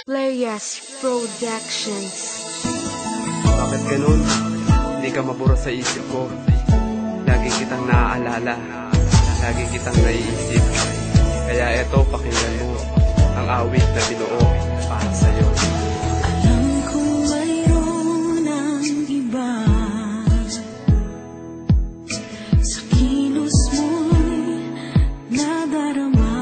Playas Productions. Bakit ganun? Hindi ka mabura sa isip ko. Lagi kitang naaalala, lagi kitang naiisip. Kaya eto, pakinggan mo ang awit na binuo para sa'yo. Alam kong mayroon ang iba sa kilos mo'y nadarama.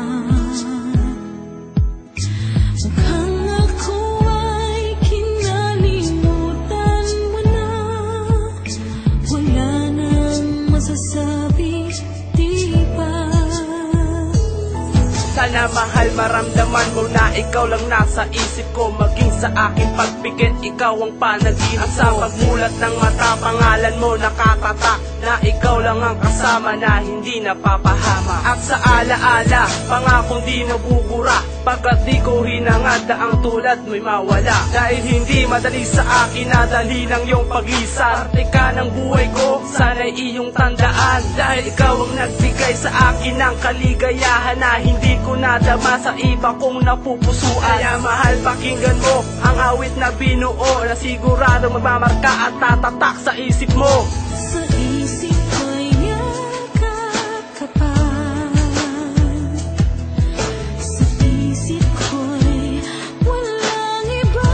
Mukhang ako ay kinalimutan mo na. Wala nang masasabi, di ba? Sana mahal maramdaman mo na ikaw lang nasa isip ko. Maging sa aking pagpikit, ikaw ang panaginip ko. Sa pagmulat ng mata, pangalan mo nakatatak na ikaw lang ang kasama na hindi napapahama. At sa alaala, pangakong di nabubura, pagkat di ko hinangad na ang tulad mo'y mawala. Dahil hindi madali sa akin na dali ng iyong pag-isa. Parte ka ng buhay ko, sana'y iyong tandaan. Dahil ikaw ang nagbigay sa akin ng kaligayahan na hindi ko nadama sa iba kong napupusuan. Kaya mahal, pakinggan mo ang awit na binuo na sigurado magmamarka at tatatak sa isip mo. Sa isip ko'y yakap ka pa. Sa isip ko'y walang iba.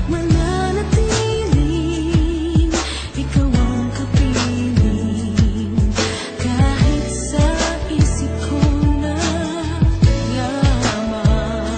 Mananatiling ikaw ang kapiling. Kahit sa isip ko na lamang.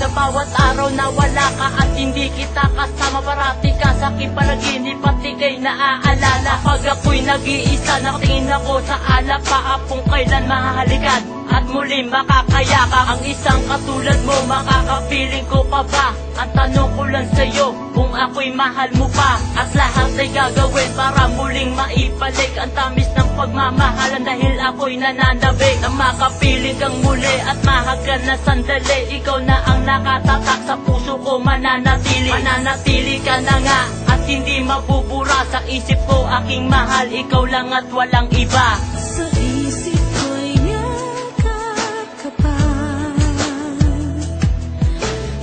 Sa bawat araw na wala ka at hindi kita kasama, parati ka sa aking panaginip at ika'y naaalala. Pag ako'y nag-iisa, nakatingin ako sa alap, paapong kailan mahahalikan at muli makakayakan. Ang isang katulad mo, makakapiling ko pa ba? Ang tanong ko lang sa'yo, kung ako'y mahal mo pa. At lahat ay gagawin para muling maibalik ang tamis ng pagmamahalan. Dahil ako'y nananabik na makapiling kang muli at mahagkan na sandali. Ikaw na ang nakatatak sa puso ko, mananatili. Mananatili ka na nga at hindi mabubura sa isip ko, aking mahal. Ikaw lang at walang iba. Sa isip ko'y yakap ka pa.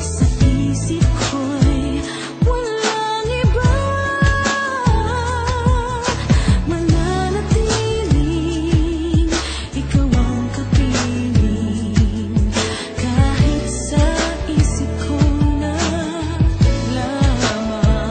Sa isip ko'y walang iba. Mananatiling ikaw ang kapiling. Kahit sa isip ko na lamang.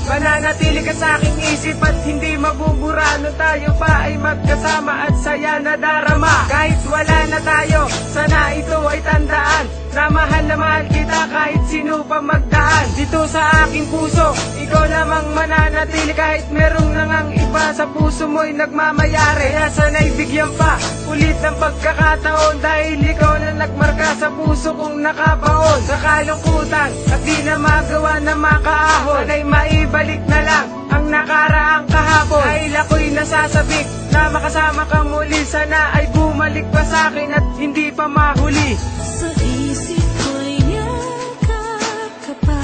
Mananatili ka sa aking isip at hindi mabubura. Nung tayo pa ay magkasama at saya na darama. Kahit wala na tayo, sana ito ay tandaan na mahal kita kahit sino pa magdaan. Dito sa aking puso, ikaw lamang mananatili. Kahit merong nangang iba sa puso mo'y nagmamayari. Kaya sana'y bigyan pa ulit ng pagkakataon. Dahil ikaw na nagmarka sa puso kong nakabaon sa kalungkutan at di na magawa na makaahon. Sana'y maibalik na lang ang nakaraang kahapon. Dahil ako'y nasasabik na makasama ka muli. Sana ay bumalik pa sa akin at hindi pa mahuli. Sa isip ko'y yakap ka pa.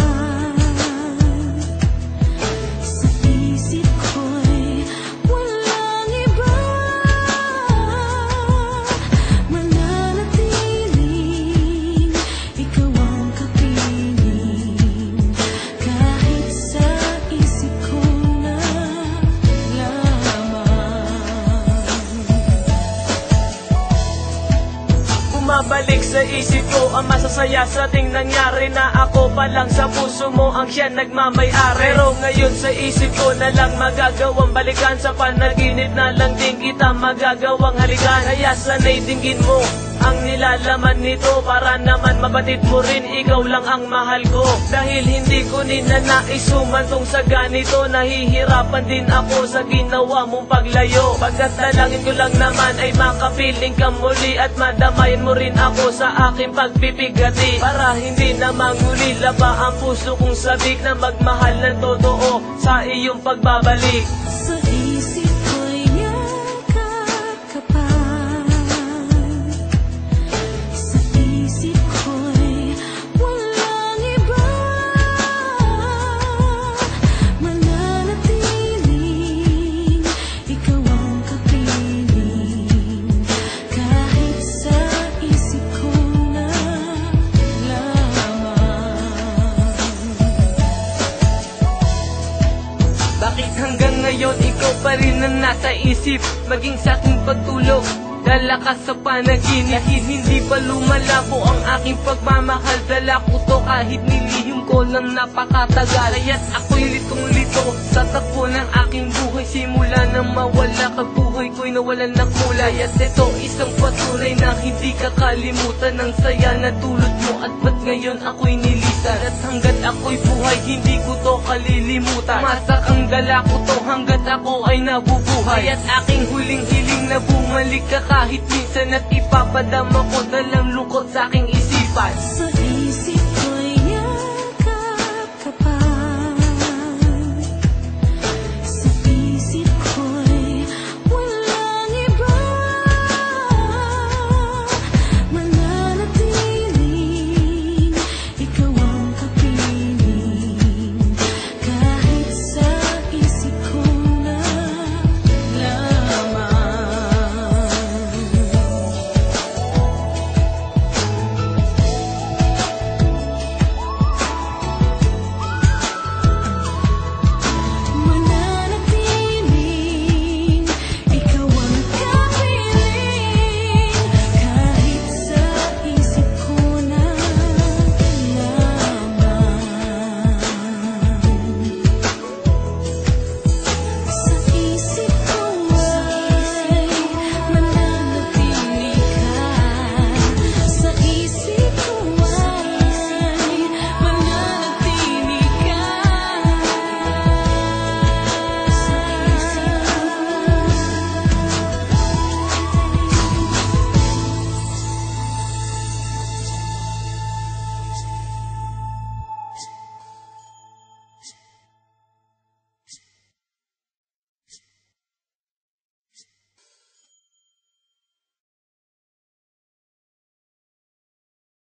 Sa isip ko'y walang iba. Mananatiling ikaw ang kapiling. Kahit sa isip ko na lamang. Bumabalik sa isip ko ang masasaya sa ating nangyari, na ako pa lang sa puso mo ang siya nagmamayari. Pero ngayon sa isip ko na lang magagawang balikan, sa panaginip na lang din kita magagawang halikan. Kaya sana'y dinggin mo ang nilalaman nito para naman mabatid mo rin, ikaw lang ang mahal ko. Dahil hindi ko ninanais humantong sa ganito, nahihirapan din ako sa ginawa mong paglayo. Pagkat dalangin ko lang naman ay makapiling ka muli at madamayan mo rin ako sa aking pagpipigati. Para hindi na mangulila pa ang puso kong sabik na magmahal ng totoo sa iyong pagbabalik. Sa isip ko'y yakap ka pa. Sa isip ko'y walang iba. Mananatili ngayon ikaw pa rin ang nasa isip. Maging sa aking pagtulog, dala ka sa panaginip. Kahit hindi pa lumalabo ang aking pagmamahal, dala ko to kahit nilihim ko lang napakatagal. Kaya't ako'y litong-lito sa takbo ng aking buhay. Simula nang mawala ka, buhay ko'y nawalan ng kulay. At ito isang patunay na hindi kakalimutan ng saya na dulot mo. At ba't ngayon ako'y nilisan? At hanggat ako'y buhay, hindi ko to kalilimutan. Masakang dala ko to hanggat ako ay nabubuhay. At aking huling hiling na bumalik ka kahit minsan, at ipapadama ko dalang lungkot sa aking isipan. Sa